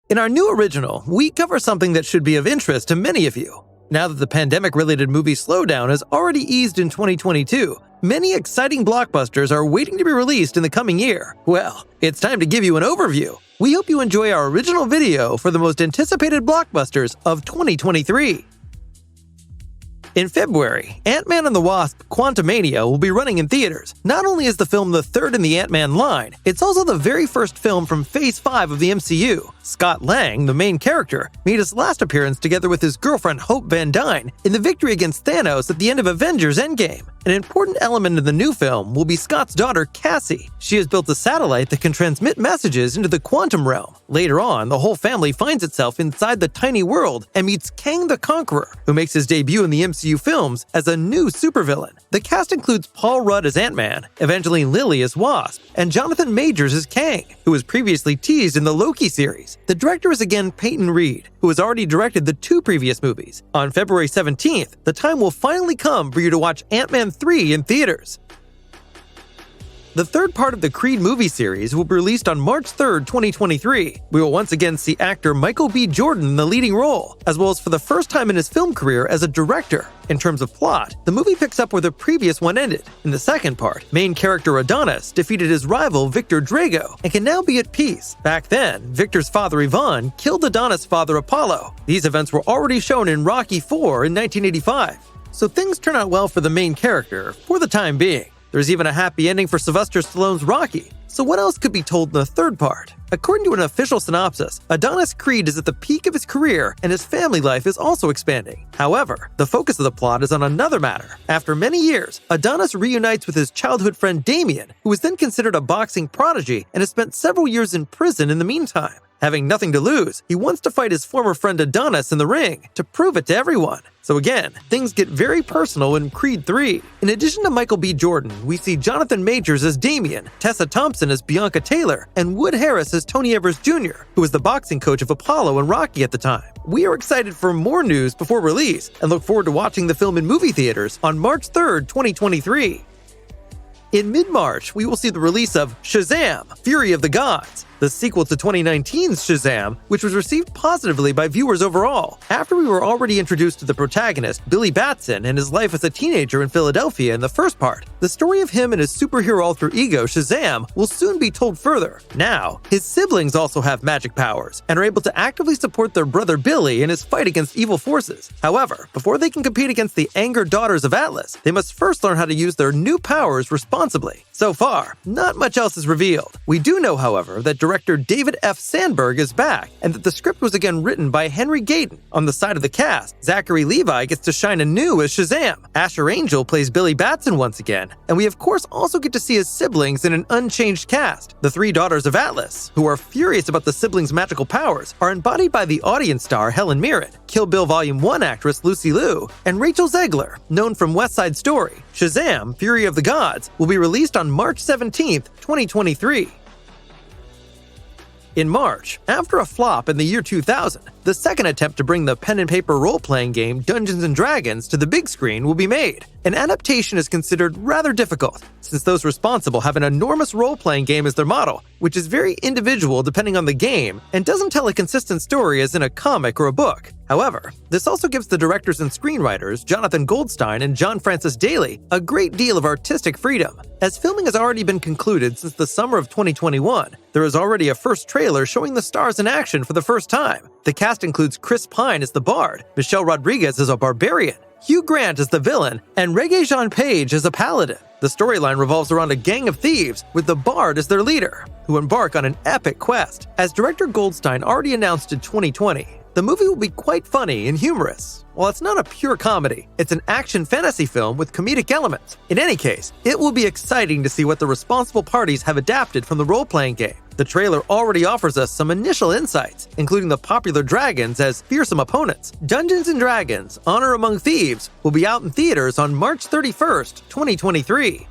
In our new original, we cover something that should be of interest to many of you. Now that the pandemic-related movie slowdown has already eased in 2022, many exciting blockbusters are waiting to be released in the coming year. Well, it's time to give you an overview. We hope you enjoy our original video for the most anticipated blockbusters of 2023. In February, Ant-Man and the Wasp: Quantumania will be running in theaters. Not only is the film the third in the Ant-Man line, it's also the very first film from Phase 5 of the MCU. Scott Lang, the main character, made his last appearance together with his girlfriend Hope Van Dyne in the victory against Thanos at the end of Avengers Endgame. An important element of the new film will be Scott's daughter, Cassie. She has built a satellite that can transmit messages into the quantum realm. Later on, the whole family finds itself inside the tiny world and meets Kang the Conqueror, who makes his debut in the MCU films as a new supervillain. The cast includes Paul Rudd as Ant-Man, Evangeline Lilly as Wasp, and Jonathan Majors as Kang, who was previously teased in the Loki series. The director is again Peyton Reed, who has already directed the two previous movies. On February 17th, the time will finally come for you to watch Ant-Man 3 in theaters. The third part of the Creed movie series will be released on March 3rd, 2023. We will once again see actor Michael B. Jordan in the leading role, as well as for the first time in his film career as a director. In terms of plot, the movie picks up where the previous one ended. In the second part, main character Adonis defeated his rival Victor Drago and can now be at peace. Back then, Victor's father Ivan killed Adonis' father Apollo. These events were already shown in Rocky IV in 1985. So things turn out well for the main character, for the time being. There's even a happy ending for Sylvester Stallone's Rocky. So what else could be told in the third part? According to an official synopsis, Adonis Creed is at the peak of his career and his family life is also expanding. However, the focus of the plot is on another matter. After many years, Adonis reunites with his childhood friend Damien, who was then considered a boxing prodigy and has spent several years in prison in the meantime. Having nothing to lose, he wants to fight his former friend Adonis in the ring to prove it to everyone. So again, things get very personal in Creed 3. In addition to Michael B. Jordan, we see Jonathan Majors as Damien, Tessa Thompson as Bianca Taylor, and Wood Harris as Tony Evers Jr., who was the boxing coach of Apollo and Rocky at the time. We are excited for more news before release and look forward to watching the film in movie theaters on March 3rd, 2023. In mid-March, we will see the release of Shazam! Fury of the Gods, the sequel to 2019's Shazam, which was received positively by viewers overall. After we were already introduced to the protagonist, Billy Batson, and his life as a teenager in Philadelphia in the first part, the story of him and his superhero alter ego, Shazam, will soon be told further. Now, his siblings also have magic powers and are able to actively support their brother Billy in his fight against evil forces. However, before they can compete against the angered daughters of Atlas, they must first learn how to use their new powers responsibly. So far, not much else is revealed. We do know, however, that director David F. Sandberg is back, and that the script was again written by Henry Gayden. On the side of the cast, Zachary Levi gets to shine anew as Shazam. Asher Angel plays Billy Batson once again, and we of course also get to see his siblings in an unchanged cast. The three daughters of Atlas, who are furious about the siblings' magical powers, are embodied by the audience star Helen Mirren, Kill Bill Volume 1 actress Lucy Liu, and Rachel Zegler, known from West Side Story. Shazam! Fury of the Gods will be released on March 17th, 2023. In March, after a flop in the year 2000, the second attempt to bring the pen-and-paper role-playing game Dungeons & Dragons to the big screen will be made. An adaptation is considered rather difficult, since those responsible have an enormous role-playing game as their model, which is very individual depending on the game and doesn't tell a consistent story as in a comic or a book. However, this also gives the directors and screenwriters, Jonathan Goldstein and John Francis Daley, a great deal of artistic freedom. As filming has already been concluded since the summer of 2021, there is already a first trailer showing the stars in action for the first time. The cast includes Chris Pine as the Bard, Michelle Rodriguez as a barbarian, Hugh Grant as the villain, and Regé-Jean Page as a paladin. The storyline revolves around a gang of thieves with the Bard as their leader, who embark on an epic quest. As director Goldstein already announced in 2020, the movie will be quite funny and humorous. While it's not a pure comedy, it's an action fantasy film with comedic elements. In any case, it will be exciting to see what the responsible parties have adapted from the role-playing game. The trailer already offers us some initial insights, including the popular dragons as fearsome opponents. Dungeons & Dragons: Honor Among Thieves will be out in theaters on March 31st, 2023.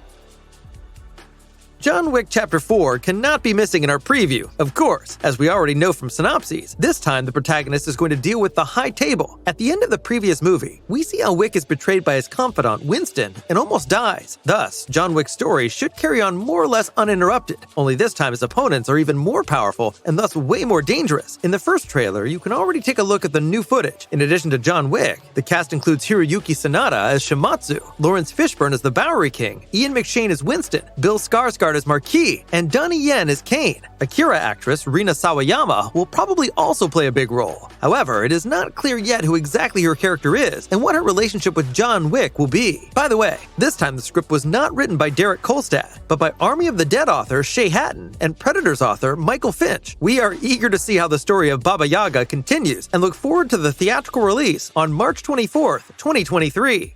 John Wick Chapter 4 cannot be missing in our preview, of course, as we already know from synopses. This time, the protagonist is going to deal with the High Table. At the end of the previous movie, we see how Wick is betrayed by his confidant, Winston, and almost dies. Thus, John Wick's story should carry on more or less uninterrupted, only this time his opponents are even more powerful and thus way more dangerous. In the first trailer, you can already take a look at the new footage. In addition to John Wick, the cast includes Hiroyuki Sanada as Shimatsu, Lawrence Fishburne as the Bowery King, Ian McShane as Winston, Bill Skarsgård as Marquis, and Donnie Yen as Kane. Akira actress Rina Sawayama will probably also play a big role. However, it is not clear yet who exactly her character is and what her relationship with John Wick will be. By the way, this time the script was not written by Derek Kolstad, but by Army of the Dead author Shay Hatton and Predators author Michael Finch. We are eager to see how the story of Baba Yaga continues and look forward to the theatrical release on March 24th, 2023.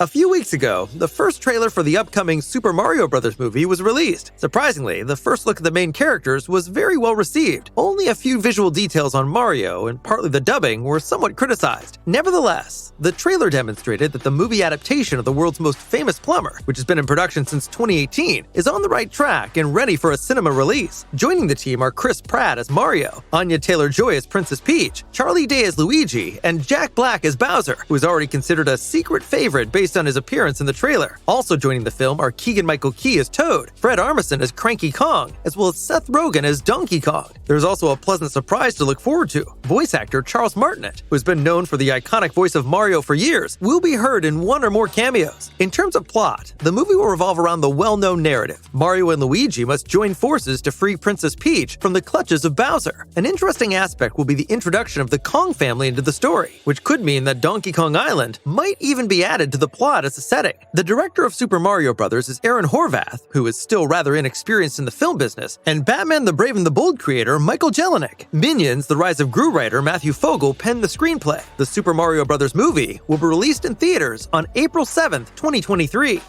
A few weeks ago, the first trailer for the upcoming Super Mario Bros. Movie was released. Surprisingly, the first look at the main characters was very well received. Only a few visual details on Mario, and partly the dubbing, were somewhat criticized. Nevertheless, the trailer demonstrated that the movie adaptation of the world's most famous plumber, which has been in production since 2018, is on the right track and ready for a cinema release. Joining the team are Chris Pratt as Mario, Anya Taylor-Joy as Princess Peach, Charlie Day as Luigi, and Jack Black as Bowser, who is already considered a secret favorite based on his appearance in the trailer. Also joining the film are Keegan-Michael Key as Toad, Fred Armisen as Cranky Kong, as well as Seth Rogen as Donkey Kong. There's also a pleasant surprise to look forward to. Voice actor Charles Martinet, who has been known for the iconic voice of Mario for years, will be heard in one or more cameos. In terms of plot, the movie will revolve around the well-known narrative. Mario and Luigi must join forces to free Princess Peach from the clutches of Bowser. An interesting aspect will be the introduction of the Kong family into the story, which could mean that Donkey Kong Island might even be added to the plot as a setting. The director of Super Mario Bros. Is Aaron Horvath, who is still rather inexperienced in the film business, and Batman the Brave and the Bold creator Michael Jelenic. Minions: The Rise of Gru writer Matthew Fogel penned the screenplay. The Super Mario Bros. Movie will be released in theaters on April 7th, 2023.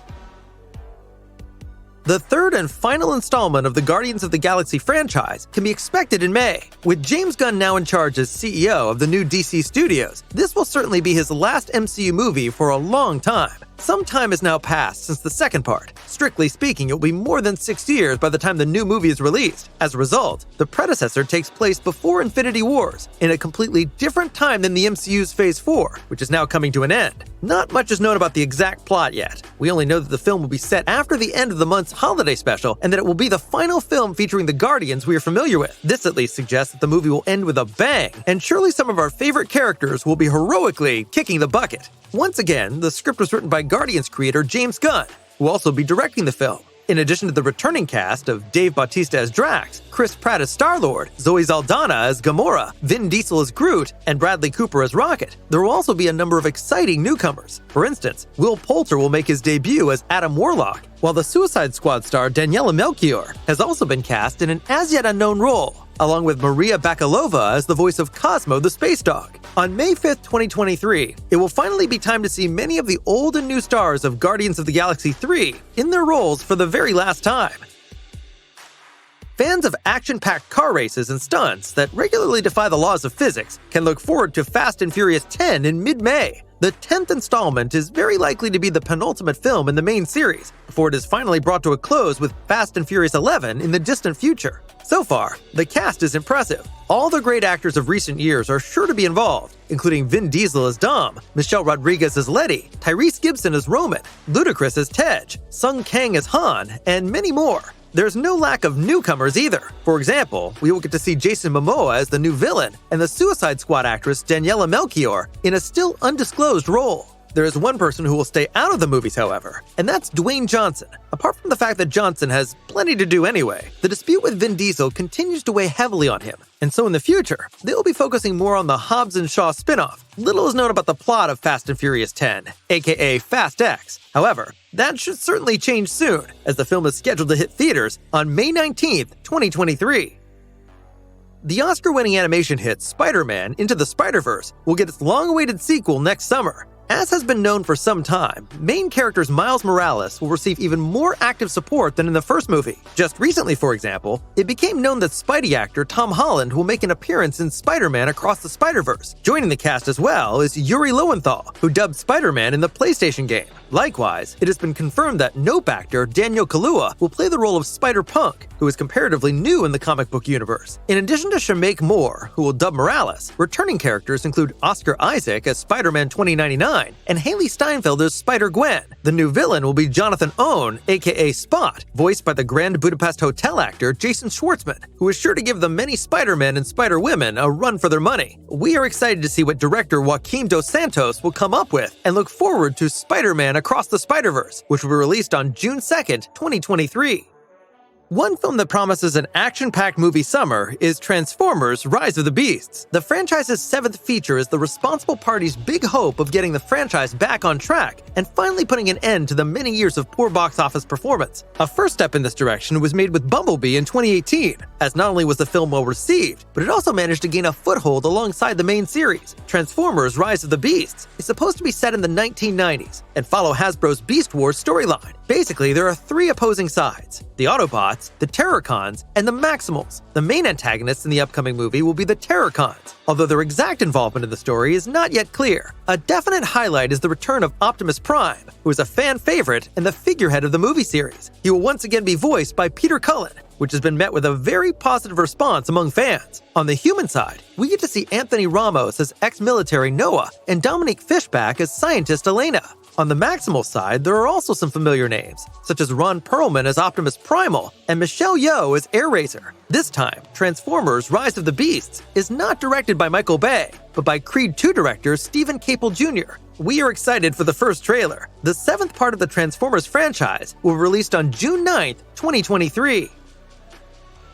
The third and final installment of the Guardians of the Galaxy franchise can be expected in May. With James Gunn now in charge as CEO of the new DC Studios, this will certainly be his last MCU movie for a long time. Some time has now passed since the second part. Strictly speaking, it will be more than 6 years by the time the new movie is released. As a result, the predecessor takes place before Infinity Wars, in a completely different time than the MCU's Phase 4, which is now coming to an end. Not much is known about the exact plot yet. We only know that the film will be set after the end of the month's holiday special, and that it will be the final film featuring the Guardians we are familiar with. This at least suggests that the movie will end with a bang, and surely some of our favorite characters will be heroically kicking the bucket. Once again, the script was written by Guardians creator James Gunn, who will also be directing the film. In addition to the returning cast of Dave Bautista as Drax, Chris Pratt as Star-Lord, Zoe Saldana as Gamora, Vin Diesel as Groot, and Bradley Cooper as Rocket, there will also be a number of exciting newcomers. For instance, Will Poulter will make his debut as Adam Warlock, while the Suicide Squad star Daniela Melchior has also been cast in an as-yet-unknown role, along with Maria Bakalova as the voice of Cosmo the Space Dog. On May 5th, 2023, it will finally be time to see many of the old and new stars of Guardians of the Galaxy 3 in their roles for the very last time. Fans of action-packed car races and stunts that regularly defy the laws of physics can look forward to Fast and Furious 10 in mid-May. The 10th installment is very likely to be the penultimate film in the main series, before it is finally brought to a close with Fast and Furious 11 in the distant future. So far, the cast is impressive. All the great actors of recent years are sure to be involved, including Vin Diesel as Dom, Michelle Rodriguez as Letty, Tyrese Gibson as Roman, Ludacris as Tej, Sung Kang as Han, and many more. There's no lack of newcomers either. For example, we will get to see Jason Momoa as the new villain, and the Suicide Squad actress Daniela Melchior in a still undisclosed role. There is one person who will stay out of the movies, however, and that's Dwayne Johnson. Apart from the fact that Johnson has plenty to do anyway, the dispute with Vin Diesel continues to weigh heavily on him, and so in the future, they will be focusing more on the Hobbs and Shaw spin-off. Little is known about the plot of Fast and Furious 10, aka Fast X. However, that should certainly change soon, as the film is scheduled to hit theaters on May 19th, 2023. The Oscar-winning animation hit Spider-Man Into the Spider-Verse will get its long-awaited sequel next summer. As has been known for some time, main characters Miles Morales will receive even more active support than in the first movie. Just recently, for example, it became known that Spidey actor Tom Holland will make an appearance in Spider-Man Across the Spider-Verse. Joining the cast as well is Yuri Lowenthal, who dubbed Spider-Man in the PlayStation game. Likewise, it has been confirmed that Nope actor Daniel Kaluuya will play the role of Spider-Punk, who is comparatively new in the comic book universe. In addition to Shameik Moore, who will dub Morales, returning characters include Oscar Isaac as Spider-Man 2099 and Haley Steinfeld as Spider-Gwen. The new villain will be Jonathan Owen, aka Spot, voiced by the Grand Budapest Hotel actor Jason Schwartzman, who is sure to give the many Spider-Men and Spider-Women a run for their money. We are excited to see what director Joaquin Dos Santos will come up with and look forward to Spider-Man Across the Spider-Verse, which will be released on June 2nd, 2023. One film that promises an action-packed movie summer is Transformers: Rise of the Beasts. The franchise's 7th feature is the responsible party's big hope of getting the franchise back on track and finally putting an end to the many years of poor box office performance. A first step in this direction was made with Bumblebee in 2018, as not only was the film well received, but it also managed to gain a foothold alongside the main series. Transformers: Rise of the Beasts is supposed to be set in the 1990s and follow Hasbro's Beast Wars storyline. Basically, there are 3 opposing sides: the Autobots, the Terrorcons, and the Maximals. The main antagonists in the upcoming movie will be the Terrorcons, although their exact involvement in the story is not yet clear. A definite highlight is the return of Optimus Prime, who is a fan favorite and the figurehead of the movie series. He will once again be voiced by Peter Cullen, which has been met with a very positive response among fans. On the human side, we get to see Anthony Ramos as ex-military Noah and Dominique Fishback as scientist Elena. On the Maximal side, there are also some familiar names, such as Ron Perlman as Optimus Primal and Michelle Yeoh as Air Razor. This time, Transformers: Rise of the Beasts is not directed by Michael Bay, but by Creed II director Stephen Caple Jr. We are excited for the first trailer. The 7th part of the Transformers franchise will be released on June 9th, 2023.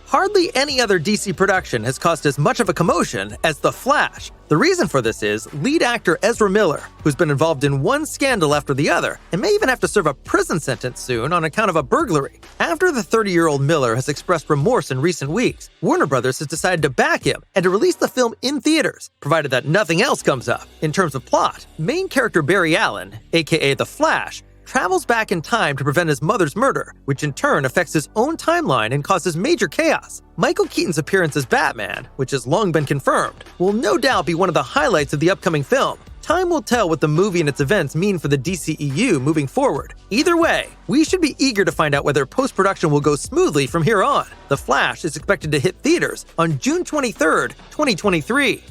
Hardly any other DC production has caused as much of a commotion as The Flash. The reason for this is lead actor Ezra Miller, who's been involved in one scandal after the other and may even have to serve a prison sentence soon on account of a burglary. After the 30-year-old Miller has expressed remorse in recent weeks, Warner Brothers has decided to back him and to release the film in theaters, provided that nothing else comes up. In terms of plot, main character Barry Allen, aka The Flash, travels back in time to prevent his mother's murder, which in turn affects his own timeline and causes major chaos. Michael Keaton's appearance as Batman, which has long been confirmed, will no doubt be one of the highlights of the upcoming film. Time will tell what the movie and its events mean for the DCEU moving forward. Either way, we should be eager to find out whether post-production will go smoothly from here on. The Flash is expected to hit theaters on June 23rd, 2023.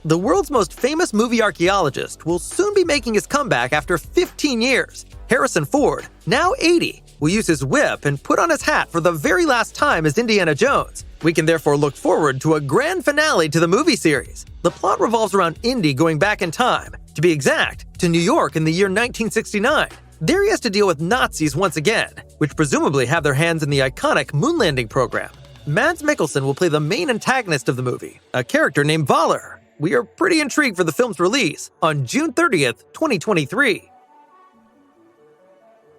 The world's most famous movie archaeologist will soon be making his comeback after 15 years. Harrison Ford, now 80, will use his whip and put on his hat for the very last time as Indiana Jones. We can therefore look forward to a grand finale to the movie series. The plot revolves around Indy going back in time, to be exact, to New York in the year 1969. There he has to deal with Nazis once again, which presumably have their hands in the iconic moon landing program. Mads Mikkelsen will play the main antagonist of the movie, a character named Valor. We are pretty intrigued for the film's release on June 30th, 2023.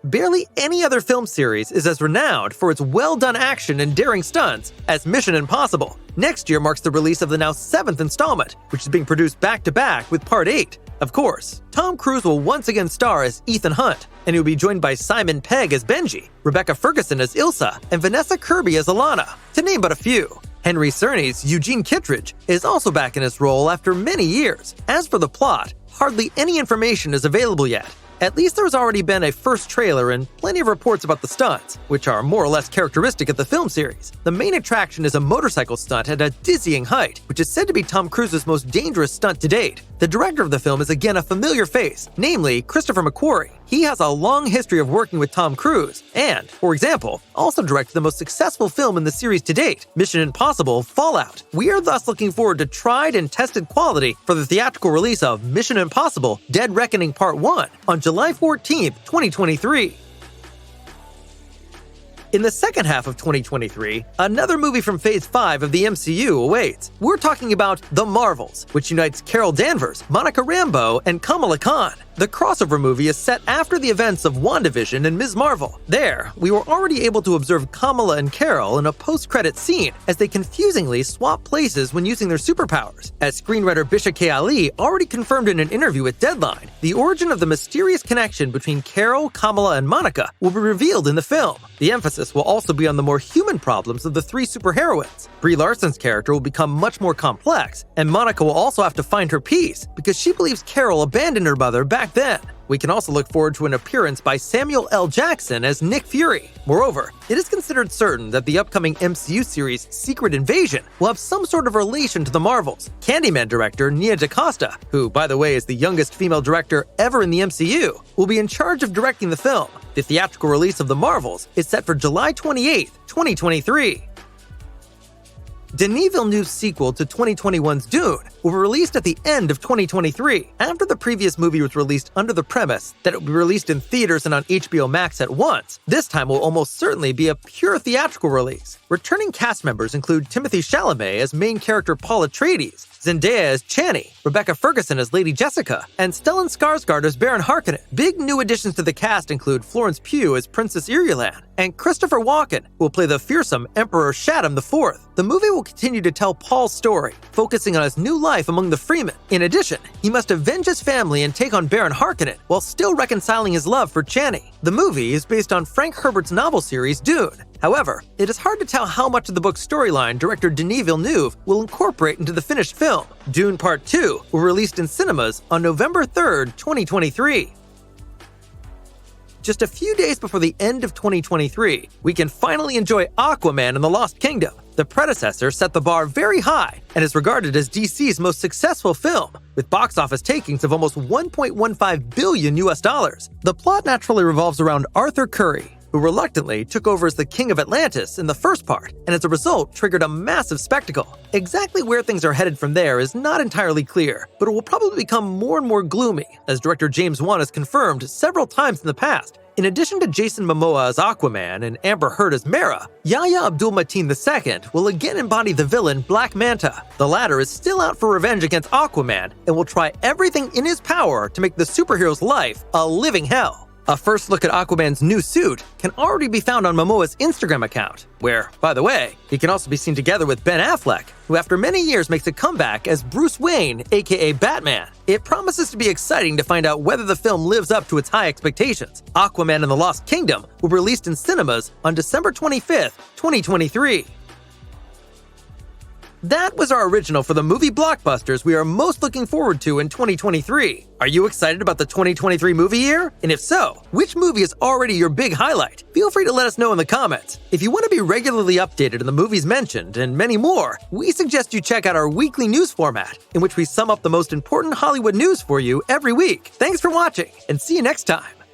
Barely any other film series is as renowned for its well-done action and daring stunts as Mission Impossible. Next year marks the release of the now 7th installment, which is being produced back-to-back with Part 8. Of course, Tom Cruise will once again star as Ethan Hunt, and he will be joined by Simon Pegg as Benji, Rebecca Ferguson as Ilsa, and Vanessa Kirby as Alana, to name but a few. Henry Czerny's Eugene Kittredge is also back in his role after many years. As for the plot, hardly any information is available yet. At least there's already been a first trailer and plenty of reports about the stunts, which are more or less characteristic of the film series. The main attraction is a motorcycle stunt at a dizzying height, which is said to be Tom Cruise's most dangerous stunt to date. The director of the film is again a familiar face, namely Christopher McQuarrie. He has a long history of working with Tom Cruise and, for example, also directed the most successful film in the series to date, Mission Impossible: Fallout. We are thus looking forward to tried and tested quality for the theatrical release of Mission Impossible: Dead Reckoning Part 1 on July 14th, 2023. In the second half of 2023, another movie from Phase 5 of the MCU awaits. We're talking about The Marvels, which unites Carol Danvers, Monica Rambeau, and Kamala Khan. The crossover movie is set after the events of WandaVision and Ms. Marvel. There, we were already able to observe Kamala and Carol in a post-credit scene as they confusingly swap places when using their superpowers. As screenwriter Bisha K. Ali already confirmed in an interview with Deadline, the origin of the mysterious connection between Carol, Kamala, and Monica will be revealed in the film. The emphasis will also be on the more human problems of the three superheroines. Brie Larson's character will become much more complex, and Monica will also have to find her peace because she believes Carol abandoned her mother back then. We can also look forward to an appearance by Samuel L. Jackson as Nick Fury. Moreover, it is considered certain that the upcoming MCU series Secret Invasion will have some sort of relation to the Marvels. Candyman director Nia DaCosta, who, by the way, is the youngest female director ever in the MCU, will be in charge of directing the film. The theatrical release of The Marvels is set for July 28, 2023. Denis Villeneuve's sequel to 2021's Dune will be released at the end of 2023, after the previous movie was released under the premise that it would be released in theaters and on HBO Max at once. This time will almost certainly be a pure theatrical release. Returning cast members include Timothée Chalamet as main character Paul Atreides, Zendaya as Chani, Rebecca Ferguson as Lady Jessica, and Stellan Skarsgård as Baron Harkonnen. Big new additions to the cast include Florence Pugh as Princess Irulan, and Christopher Walken, who will play the fearsome Emperor Shaddam IV. The movie will continue to tell Paul's story, focusing on his new life among the Freemen. In addition, he must avenge his family and take on Baron Harkonnen, while still reconciling his love for Chani. The movie is based on Frank Herbert's novel series Dune. However, it is hard to tell how much of the book's storyline director Denis Villeneuve will incorporate into the finished film. Dune Part 2 will be released in cinemas on November 3rd, 2023. Just a few days before the end of 2023, we can finally enjoy Aquaman and the Lost Kingdom. The predecessor set the bar very high and is regarded as DC's most successful film, with box office takings of almost $1.15 billion. The plot naturally revolves around Arthur Curry, who reluctantly took over as the King of Atlantis in the first part, and as a result triggered a massive spectacle. Exactly where things are headed from there is not entirely clear, but it will probably become more and more gloomy, as director James Wan has confirmed several times in the past. In addition to Jason Momoa as Aquaman and Amber Heard as Mera, Yahya Abdul-Mateen II will again embody the villain Black Manta. The latter is still out for revenge against Aquaman and will try everything in his power to make the superhero's life a living hell. A first look at Aquaman's new suit can already be found on Momoa's Instagram account, where, by the way, he can also be seen together with Ben Affleck, who after many years makes a comeback as Bruce Wayne, aka Batman. It promises to be exciting to find out whether the film lives up to its high expectations. Aquaman and the Lost Kingdom will be released in cinemas on December 25th, 2023. That was our original for the movie blockbusters we are most looking forward to in 2023. Are you excited about the 2023 movie year? And if so, which movie is already your big highlight? Feel free to let us know in the comments. If you want to be regularly updated on the movies mentioned and many more, we suggest you check out our weekly news format, in which we sum up the most important Hollywood news for you every week. Thanks for watching, and see you next time.